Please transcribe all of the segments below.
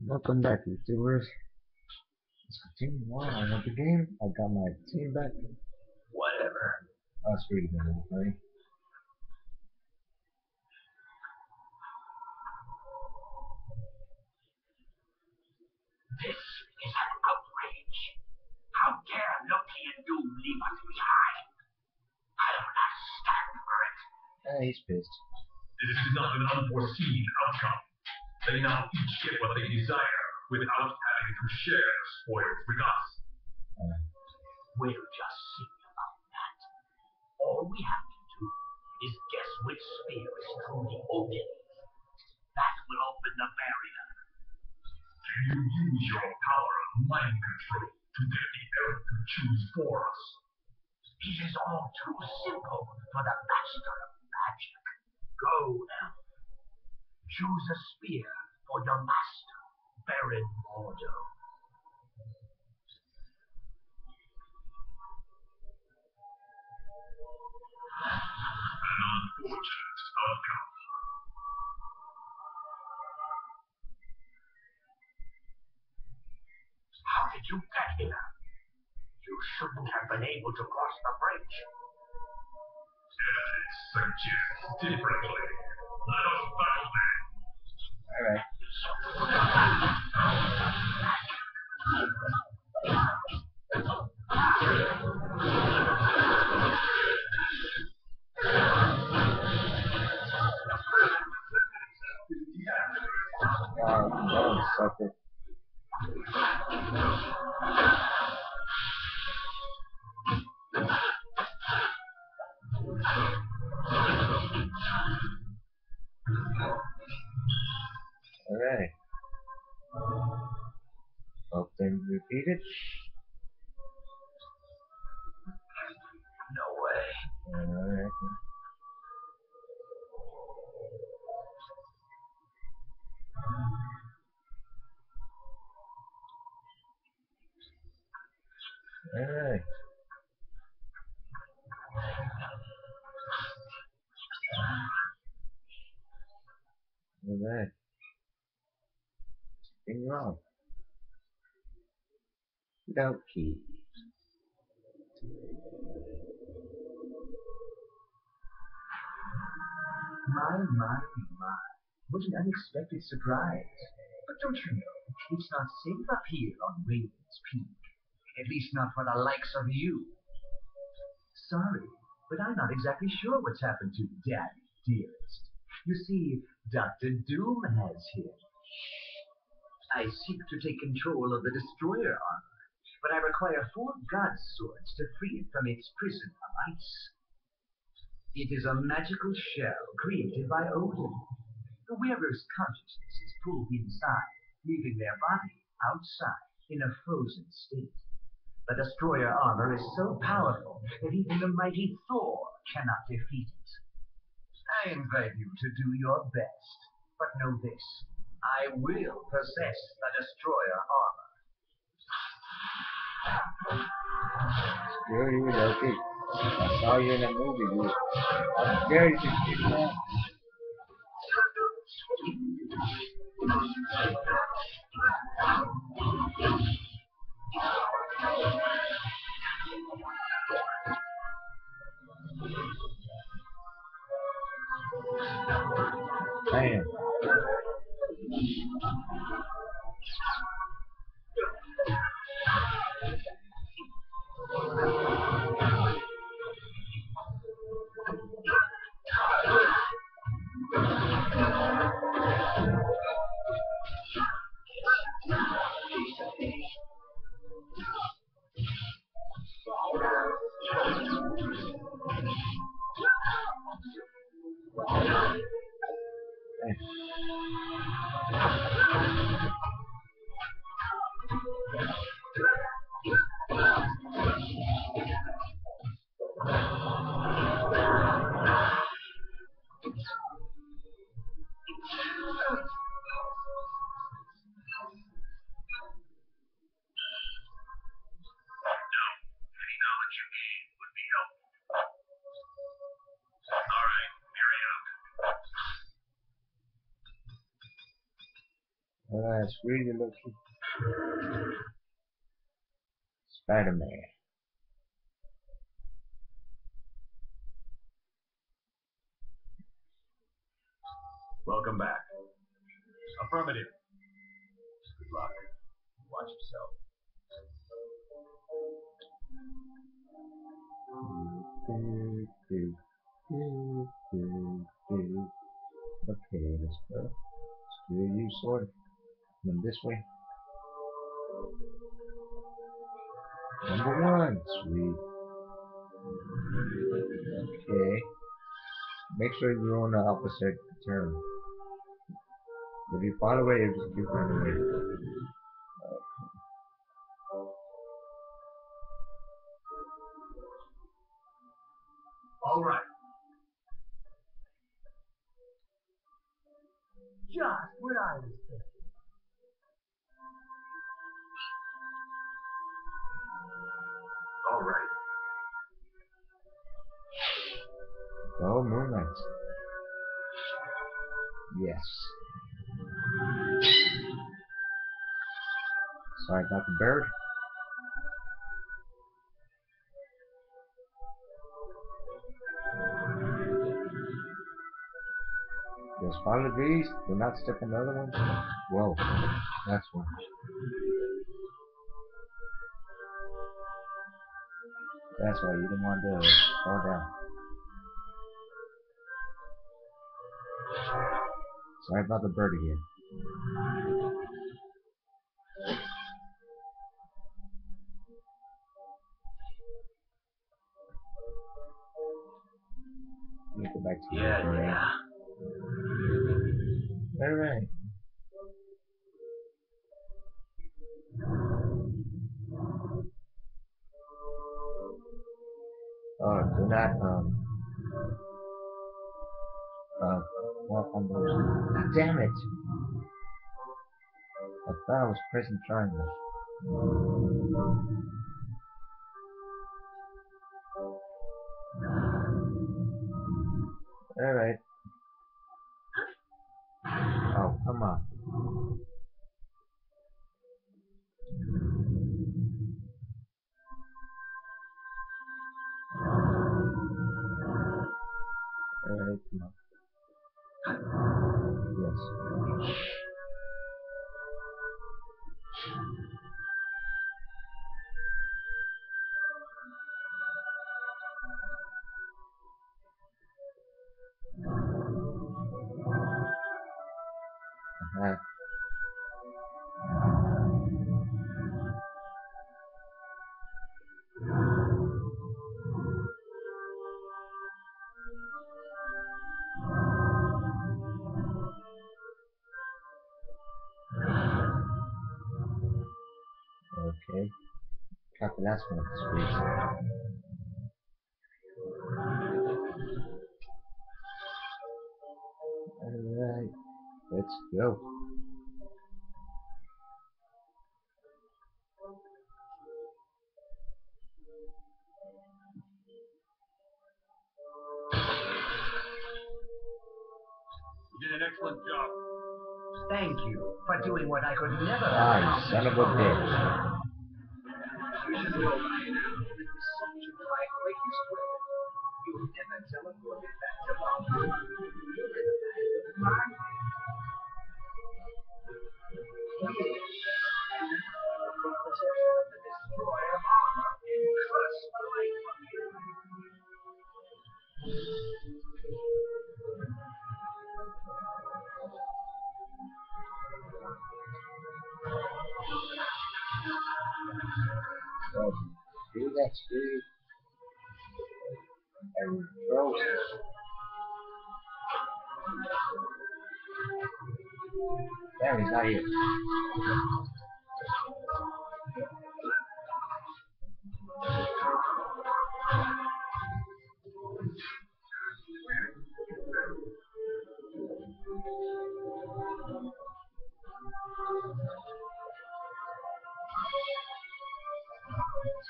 Welcome back, YouTubers. Let's continue on. I won the game. I got my team back. Whatever. That's pretty good, right? This is an outrage. How dare Loki and Doom leave us behind? I will not stand for it. He's pissed. This is not an unforeseen outcome. They now each get what they desire without having to share the spoils with us. We'll just see about that. All we have to do is guess which spear is truly open. That will open the barrier. Can you use your power of mind control to get the Earth to choose for us? It is all too simple for the master of magic. Go, Elf. Choose a spear for your master, Baron Mordo. An unfortunate outcome. How did you get here? You shouldn't have been able to cross the bridge. Ethics suggests differently. Let us battle then. Alright. Sucker. Alright. Both things repeated. No way. Alright. Alright. Alright. Something wrong. Loki. My. What an unexpected surprise. But don't you know, it's not safe up here on Raven's Peak. At least not for the likes of you. Sorry, but I'm not exactly sure what's happened to Daddy, dearest. You see, Dr. Doom has him. I seek to take control of the Destroyer armor, but I require 4 God swords to free it from its prison of ice. It is a magical shell created by Odin. The wearer's consciousness is pulled inside, leaving their body outside in a frozen state. The Destroyer armor is so powerful that even the mighty Thor cannot defeat it. I invite you to do your best, but know this. I will possess the Destroyer armor. Screw you, Loki. I saw you in a movie, dude. How dare you keep that? Damn. Screw you, Loki. Spider-Man. Welcome back. Affirmative. Good luck. Watch yourself. Okay, let's go. Screw you, sword. Then this way. Number 1. Sweet. Okay. Make sure you're on the opposite turn. If you fall away, you just keep running away. All right. Just what I was thinking. All right. Go, Moonlight. Yes. Sorry about the bird. Just follow these. Do not step on the other one. Whoa. That's one. That's why you didn't want to fall down. Sorry about the bird again. Let me go back to you. Alright. Do not, walk on those. Damn it! I thought I was pressing triangle. Alright. Oh, come on. Alright, come on. Yes. Uh-huh. Okay. Copy that one, sweet. Alright. Let's go. You did an excellent job. Thank you for doing what I could never Ah, you accomplish. son of a bitch. You should know by now that the deception of my greatest weapon. You have never teleported back to life. My take possession of the destroyer armor and crush the life from you. Do that, Steve. And throw it. Damn, he's not here.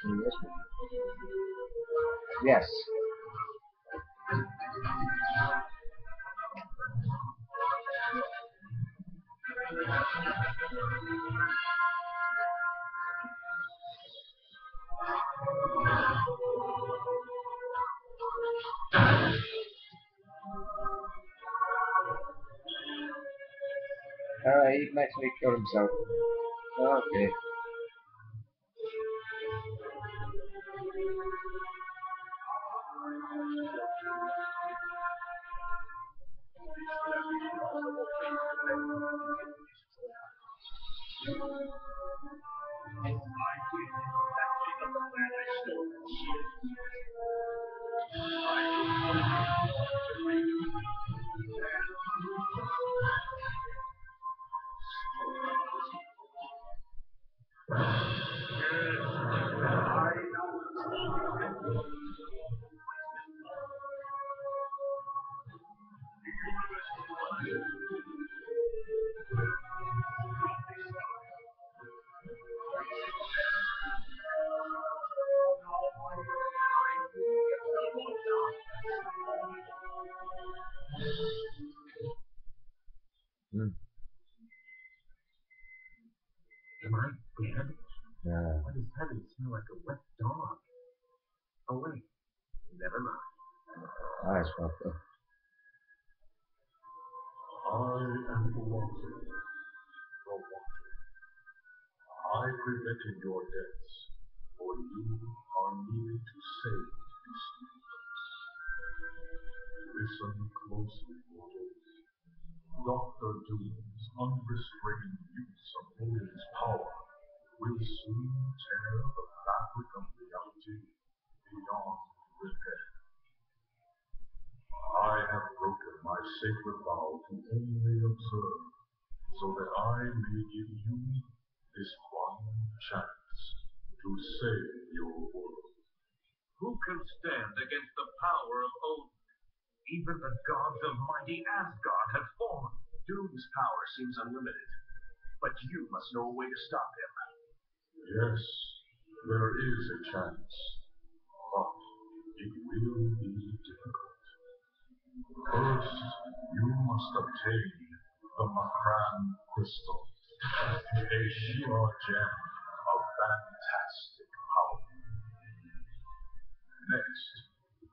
See this one? Yes. Alright, he actually killed himself. Okay. Hmm. Am I dead? Yeah. Why does heaven smell like a wet dog? Oh wait, never mind. Nice, fucker. I am the water. The water. I prevented your deaths, for you are needed to save this universe. Listen closely, mortals. Dr. Doom's unrestrained use of Odin's power will soon tear the fabric of reality beyond repair. I have broken my sacred vow to only observe, so that I may give you this one chance to save your world. Who can stand against the power of Odin? Even the gods of mighty Asgard have fallen. Doom's power seems unlimited, but you must know a way to stop him. Yes, there is a chance, but it will be difficult. First, you must obtain the Makran Crystal, a Shi'ar gem of fantastic power. Next,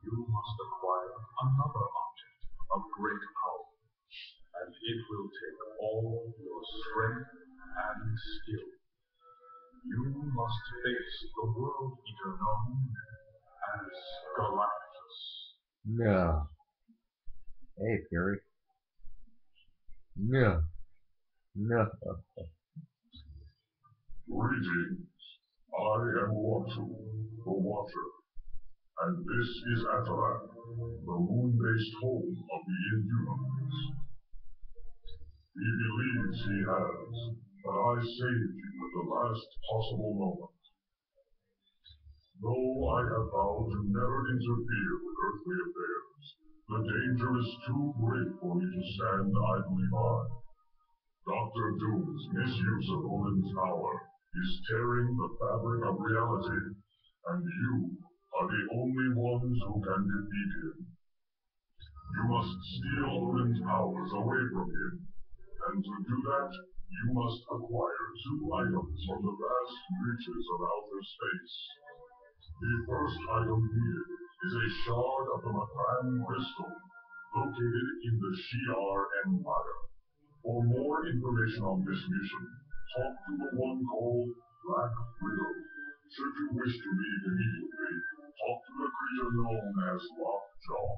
you must acquire another object of great power, and it will take all your strength and skill. You must face the world eater known as Galactus. No. Hey, Fury. No. No. Greetings. I am Watu, the Watcher, and this is Atalan, the moon-based home of the Inhumans. He believes he has, but I saved him at the last possible moment. Though I have vowed to never interfere with earthly affairs, the danger is too great for me to stand idly by. Dr. Doom's misuse of Odin's power is tearing the fabric of reality, and you are the only ones who can defeat him. You must steal Odin's powers away from him, and to do that, you must acquire 2 items from the vast reaches of outer space. The first item needed is a shard of the Makran Crystal, located in the Shi'ar Empire. For more information on this mission, talk to the one called Black Widow. Should you wish to leave immediately, talk to the creature known as Lockjaw.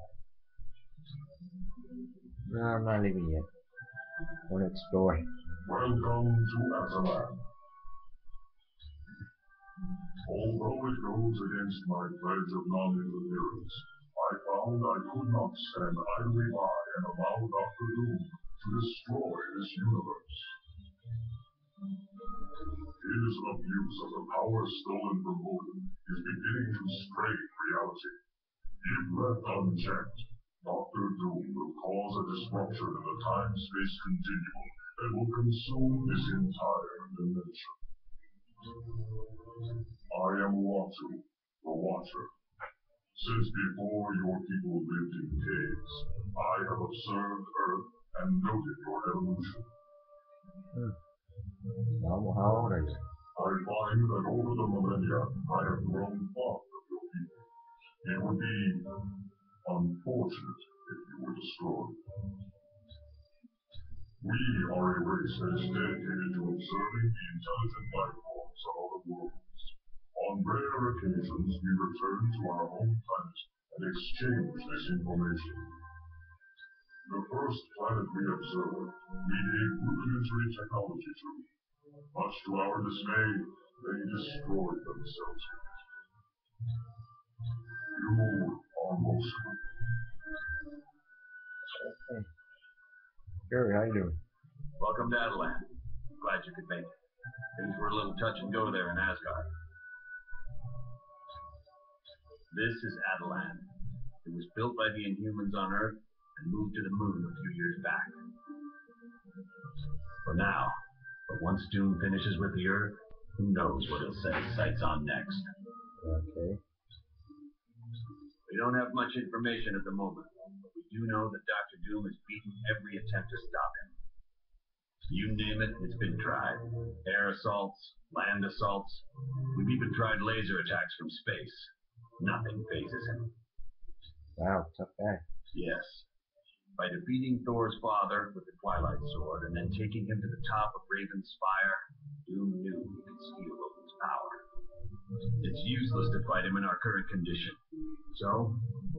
No, I'm not leaving yet. I want to explore. Welcome to Atalan. Although it goes against my pledge of non-interference, I found I could not stand idly by and allow Dr. Doom to destroy this universe. His abuse of the power stolen from Odin is beginning to strain reality. If left unchecked, Dr. Doom will cause a disruption in the time-space continuum that will consume this entire dimension. I am Watu, the Watcher. Since before your people lived in caves, I have observed Earth and noted your evolution. How old are you? I find that over the millennia, I have grown fond of your people. It would be unfortunate if you were destroyed. We are a race that is dedicated to observing the intelligent life forms of other worlds. On rare occasions, we return to our home planet and exchange this information. The first planet we observed, we gave rudimentary technology to. Much to our dismay, they destroyed themselves with it. You are most Hey. Gary, how you doing? Welcome to Adelan. Glad you could make it. Things were a little touch and go there in Asgard. This is Adelan. It was built by the Inhumans on Earth and moved to the moon a few years back. For now. But once Doom finishes with the Earth, who knows what he'll set his sights on next. Okay. We don't have much information at the moment, but we do know that Dr. Doom has beaten every attempt to stop him. You name it, it's been tried. Air assaults, land assaults. We've even tried laser attacks from space. Nothing phases him. Wow, tough guy. Yes. By defeating Thor's father with the Twilight Sword and then taking him to the top of Raven's Spire, Doom knew he could steal Odin's power. It's useless to fight him in our current condition. So,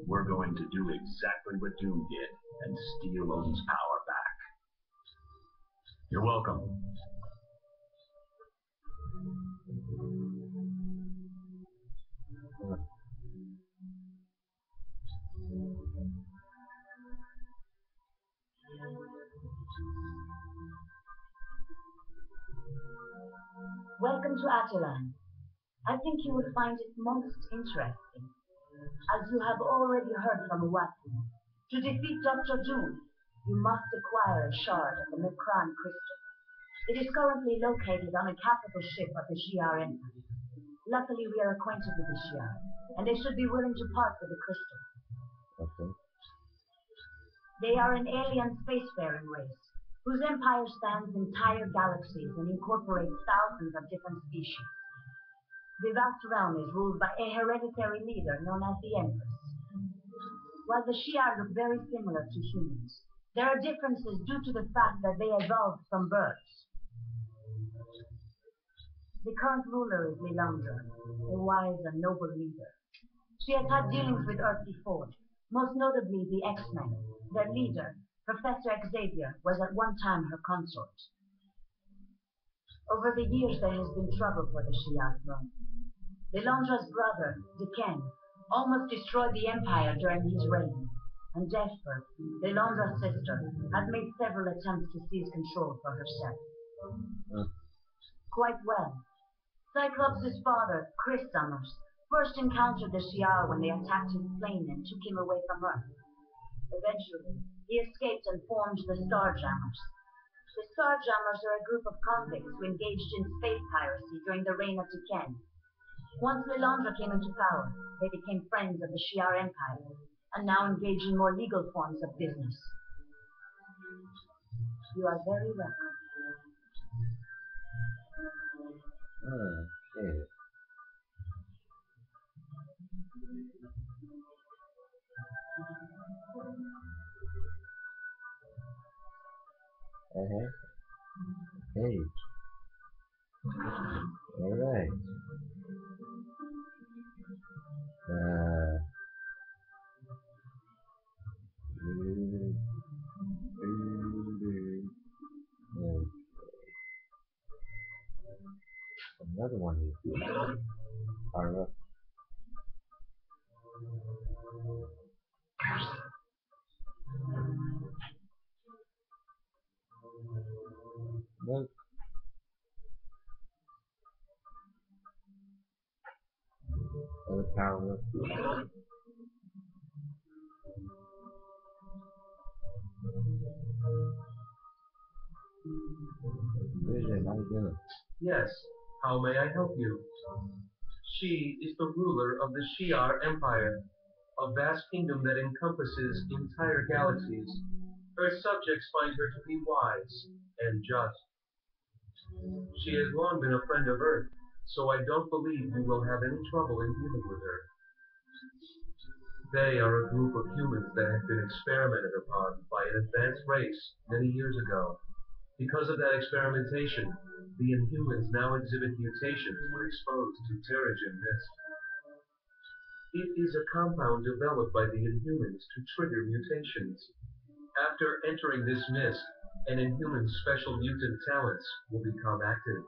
we're going to do exactly what Doom did and steal Odin's power back. You're welcome. Welcome to Adelan. I think you will find it most interesting. As you have already heard from Uatu, to defeat Dr. Doom, you must acquire a shard of the Mekran crystal. It is currently located on a capital ship of the Shi'ar Empire. Luckily, we are acquainted with the Shi'ar, and they should be willing to part with the crystal. Okay. They are an alien spacefaring race, whose empire spans entire galaxies and incorporates thousands of different species. The vast realm is ruled by a hereditary leader known as the Empress. While the Shi'ar look very similar to humans, there are differences due to the fact that they evolved from birds. The current ruler is Lilandra, a wise and noble leader. She has had dealings with Earth before, most notably the X-Men. Their leader, Professor Xavier, was at one time her consort. Over the years, there has been trouble for the Shi'ar throne. Lilandra's brother, Deken, almost destroyed the Empire during his reign, and Desperate, Lilandra's sister, has made several attempts to seize control for herself. Quite well. Cyclops' father, Chris Summers, first encountered the Shi'ar when they attacked his plane and took him away from Earth. Eventually, he escaped and formed the Starjammers. The Starjammers are a group of convicts who engaged in space piracy during the reign of Deken. Once Lilandra came into power, they became friends of the Shi'ar Empire, and now engage in more legal forms of business. You are very welcome. Okay. Hey. Alright. Another one here. Alright. Nope. Other power up. Vision, how you doing? Yes, how may I help you? She is the ruler of the Shi'ar Empire, a vast kingdom that encompasses entire galaxies. Her subjects find her to be wise and just. She has long been a friend of Earth, so I don't believe you will have any trouble in dealing with her. They are a group of humans that had been experimented upon by an advanced race many years ago. Because of that experimentation, the Inhumans now exhibit mutations when exposed to Terrigen Mist. It is a compound developed by the Inhumans to trigger mutations. After entering this mist, an Inhuman's special mutant talents will become active.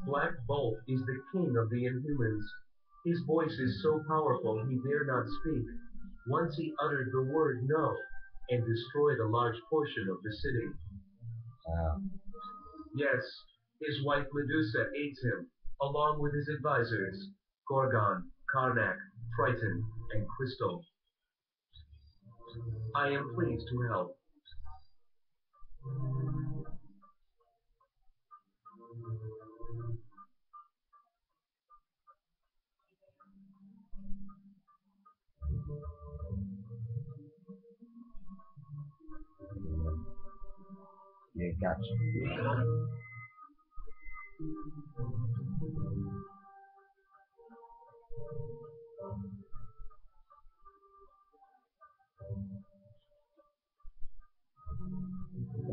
Black Bolt is the king of the Inhumans. His voice is so powerful he dare not speak. Once he uttered the word no, and destroyed a large portion of the city. Yes, his wife Medusa aids him, along with his advisors, Gorgon, Karnak, Triton, and Crystal. I am pleased to help. Yeah, gotcha.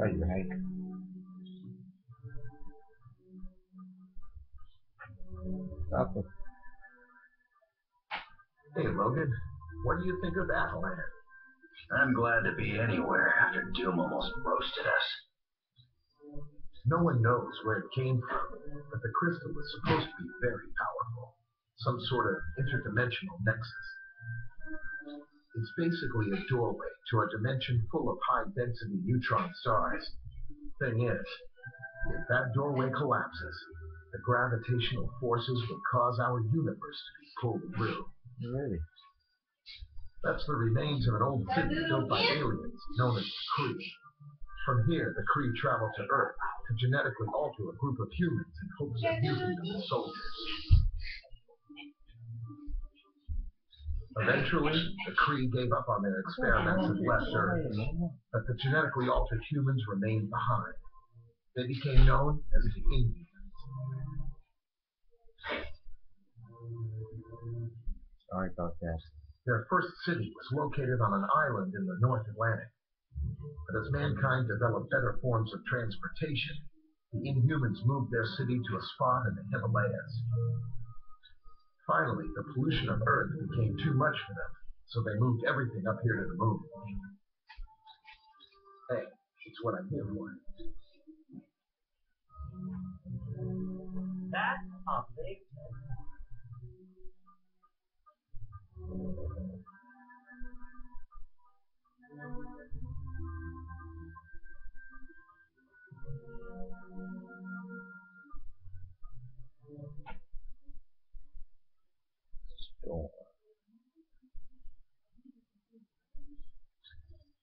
Oh, you Hank. Stop it. Hey, Logan, what do you think of Avalanche? I'm glad to be anywhere after Doom almost roasted us. No one knows where it came from, but the crystal is supposed to be very powerful. Some sort of interdimensional nexus. It's basically a doorway to a dimension full of high-density neutron stars. Thing is, if that doorway collapses, the gravitational forces will cause our universe to be pulled through. Really? That's the remains of an old city built by aliens known as the Kree. From here, the Kree travel to Earth to genetically alter a group of humans in hopes of using them as soldiers. Eventually, the Kree gave up on their experiments and left Earth, but the genetically altered humans remained behind. They became known as the Inhumans. Sorry about that. Their first city was located on an island in the North Atlantic. But as mankind developed better forms of transportation, the Inhumans moved their city to a spot in the Himalayas. Finally, the pollution of Earth became too much for them, so they moved everything up here to the moon. Hey, it's what I'm here for. That's a big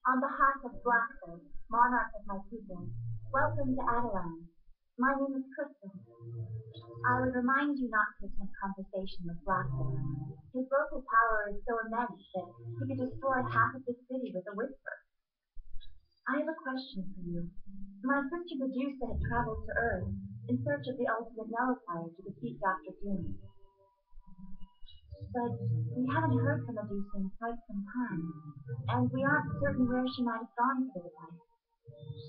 On behalf of Blackbird, monarch of my people, welcome to Adeline. My name is Crystal. I would remind you not to attempt conversation with Blackbird. His vocal power is so immense that he could destroy half of the city with a whisper. I have a question for you. My sister Medusa had traveled to Earth in search of the ultimate nullifier to defeat Dr. Doom. But we haven't heard from Medusa in quite some time, and we aren't certain where she might have gone for the device.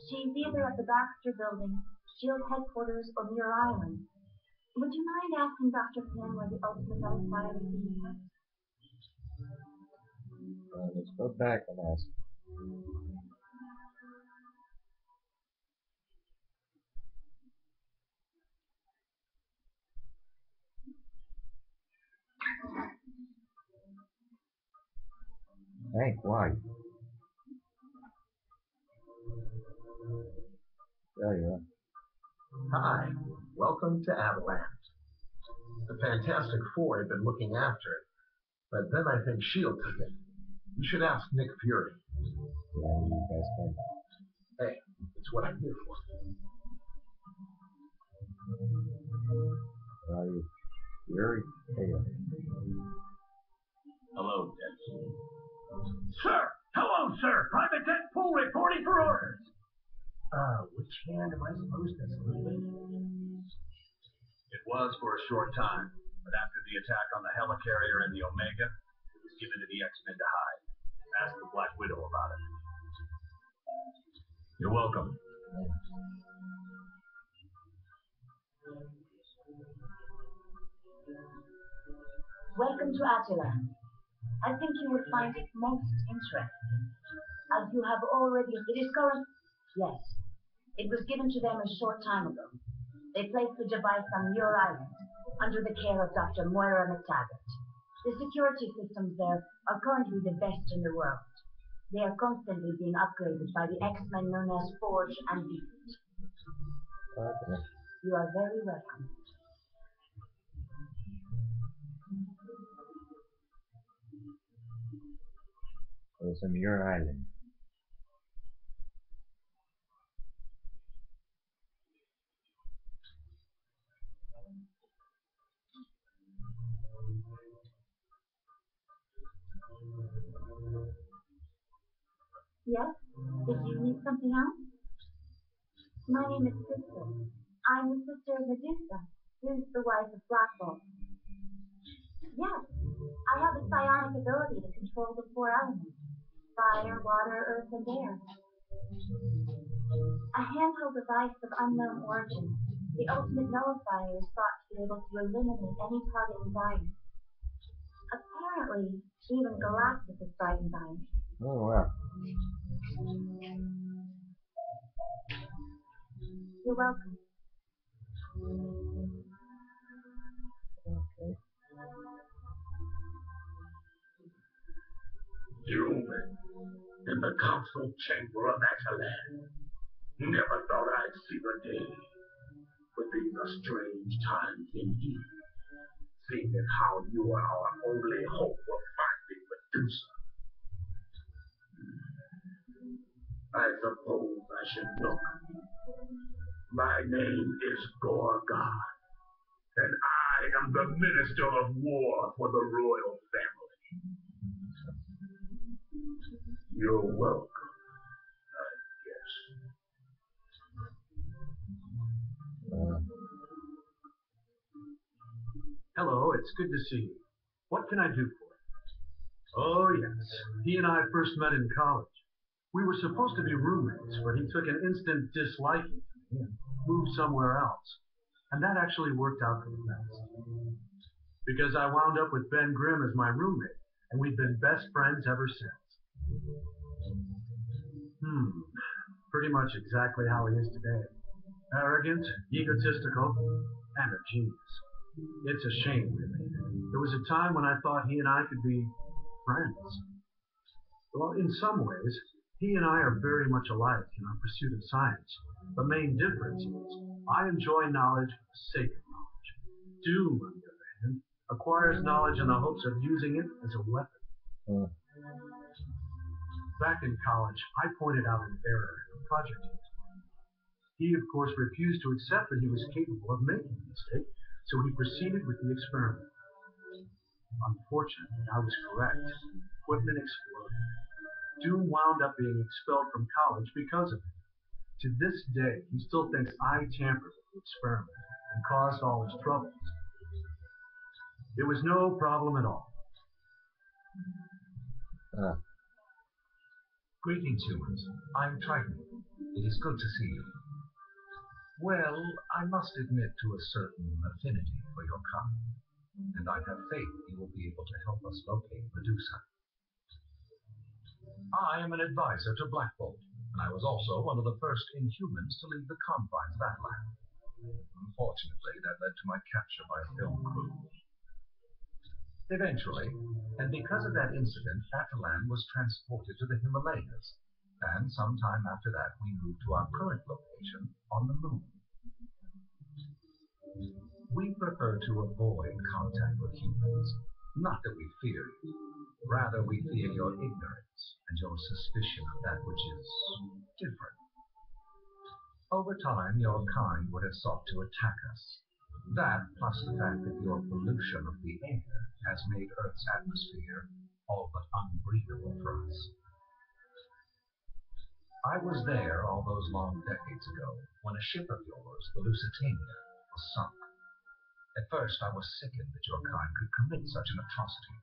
She's either at the Baxter Building, Shield headquarters, or Muir Island. Would you mind asking Dr. Flynn where the ultimate nullifier is being kept? Let's go back and ask. Hank, why? There you are. Hi, welcome to Avalanche. The Fantastic Four had been looking after it, but then I think S.H.I.E.L.D. took it. You should ask Nick Fury. Yeah, you guys can. Hey, it's what I'm here for. Where are you? Fury? There you are. Hello, Deadpool. Sir! Hello, sir! Private Deadpool reporting for orders! Which And am I supposed to sleep? It was for a short time, but after the attack on the helicarrier and the Omega, it was given to the X-Men to hide. Ask the Black Widow about it. You're welcome. Welcome to Attilan. I think you will find it most interesting. As you have already... It is current... Yes. It was given to them a short time ago. They placed the device on Muir Island, under the care of Dr. Moira McTaggart. The security systems there are currently the best in the world. They are constantly being upgraded by the X-Men known as Forge and Beast. Okay. You are very welcome. So it's on your island. Yes? Did you need something else? My name is Sister. I'm the sister of Medusa, who's the wife of Black Bolt. Yes, I have a psionic ability to control the four elements: fire, water, earth, and air. A handheld device of unknown origin, the ultimate nullifier is thought to be able to eliminate any target environment. Apparently, even Galactus is frightened by it. Oh, wow. You're welcome. Okay. Human, in the council chamber of Attilan. Never thought I'd see the day. But these are strange times indeed. Seeing as how you are our only hope of finding Medusa. I suppose I should look. My name is Gorgon, and I am the Minister of War for the royal family. You're welcome, I guess. Hello, it's good to see you. What can I do for you? Oh, yes. He and I first met in college. We were supposed to be roommates, but he took an instant disliking to me and moved somewhere else. And that actually worked out for the best. Because I wound up with Ben Grimm as my roommate, and we've been best friends ever since. Pretty much exactly how he is today. Arrogant, egotistical, and a genius. It's a shame, really. There was a time when I thought he and I could be friends. Well, in some ways, he and I are very much alike in our pursuit of science. The main difference is I enjoy knowledge for the sake of knowledge. Doom, on the other hand, acquires knowledge in the hopes of using it as a weapon. Back in college, I pointed out an error in a project he was working on. He, of course, refused to accept that he was capable of making a mistake, so he proceeded with the experiment. Unfortunately, I was correct. Equipment exploded. Doom wound up being expelled from college because of it. To this day, he still thinks I tampered with the experiment and caused all his troubles. It was no problem at all. Greetings, humans. I'm Triton. It is good to see you. Well, I must admit to a certain affinity for your kind, and I have faith you will be able to help us locate Medusa. I am an advisor to Black Bolt, and I was also one of the first Inhumans to leave the confines of Attilan. Unfortunately, that led to my capture by a film crew. Eventually, and because of that incident, Attilan was transported to the Himalayas, and sometime after that we moved to our current location on the moon. We prefer to avoid contact with humans. Not that we fear you. Rather, we fear your ignorance and your suspicion of that which is different. Over time, your kind would have sought to attack us. That, plus the fact that your pollution of the air has made Earth's atmosphere all but unbreathable for us. I was there all those long decades ago when a ship of yours, the Lusitania, was sunk. At first I was sickened that your kind could commit such an atrocity.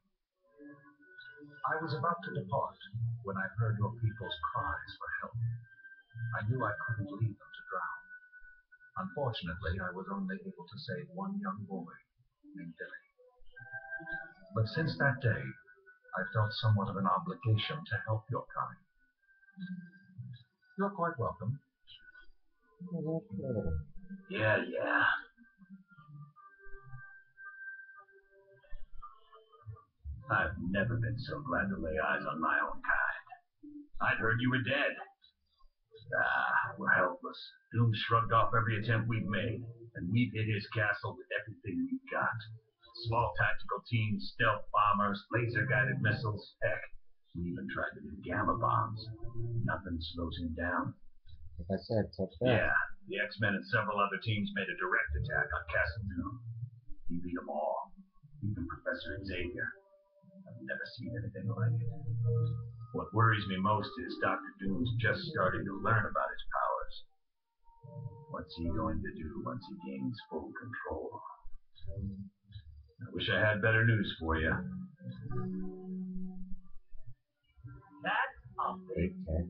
I was about to depart when I heard your people's cries for help. I knew I couldn't leave them to drown. Unfortunately, I was only able to save one young boy named Billy. But since that day, I felt somewhat of an obligation to help your kind. You're quite welcome. Yeah. I've never been so glad to lay eyes on my own kind. I'd heard you were dead. We're helpless. Doom shrugged off every attempt we've made, and we've hit his castle with everything we've got. Small tactical teams, stealth bombers, laser-guided missiles. Heck, we even tried to do gamma bombs. Nothing slows him down. Like I said, tough stuff. Yeah, the X-Men and several other teams made a direct attack on Castle Doom. He beat them all, even Professor Xavier. I've never seen anything like it. What worries me most is Dr. Doom's just starting to learn about his powers. What's he going to do once he gains full control? I wish I had better news for you. That's a big Okay.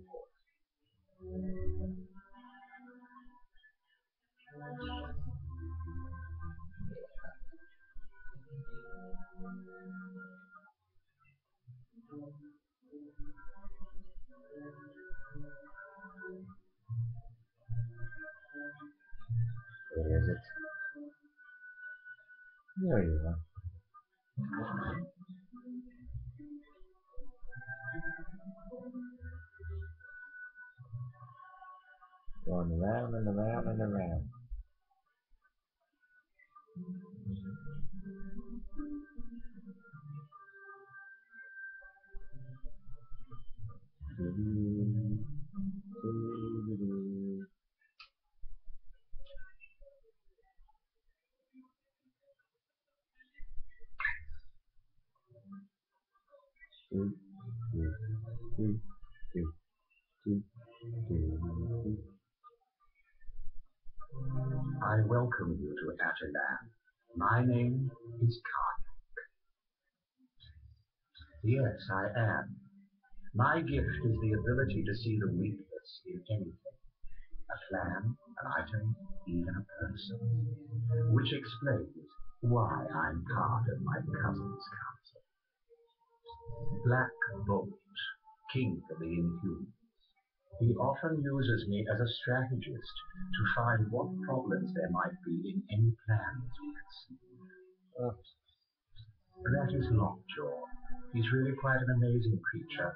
Where is it? There you are. Going around and around and around. I welcome you to Attilan. My name is Karnak. Yes, I am. My gift is the ability to see the weakness in anything. A plan, an item, even a person. Which explains why I'm part of my cousin's council. Black Bolt, king of the Inhumans. He often uses me as a strategist to find what problems there might be in any plans we conceive. That is Lockjaw. He's really quite an amazing creature.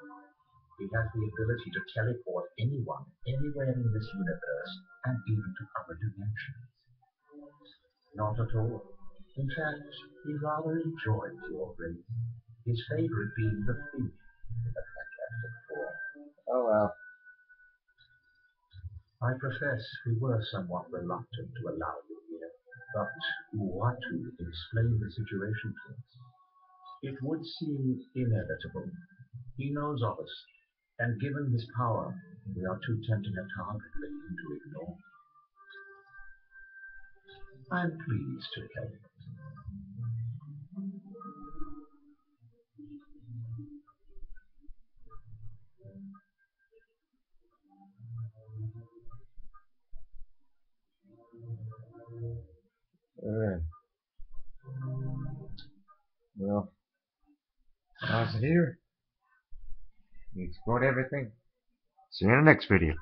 He has the ability to teleport anyone, anywhere in this universe, and even to other dimensions. Not at all. In fact, he rather enjoys your race. His favorite being the thief with a fantastic form. Oh well. I profess we were somewhat reluctant to allow you here, but Uatu explained the situation to us. It would seem inevitable. He knows of us, and given his power, we are too tempting a target for him to ignore. I'm pleased to help. Alright. Well, I was here. We explored everything. See you in the next video.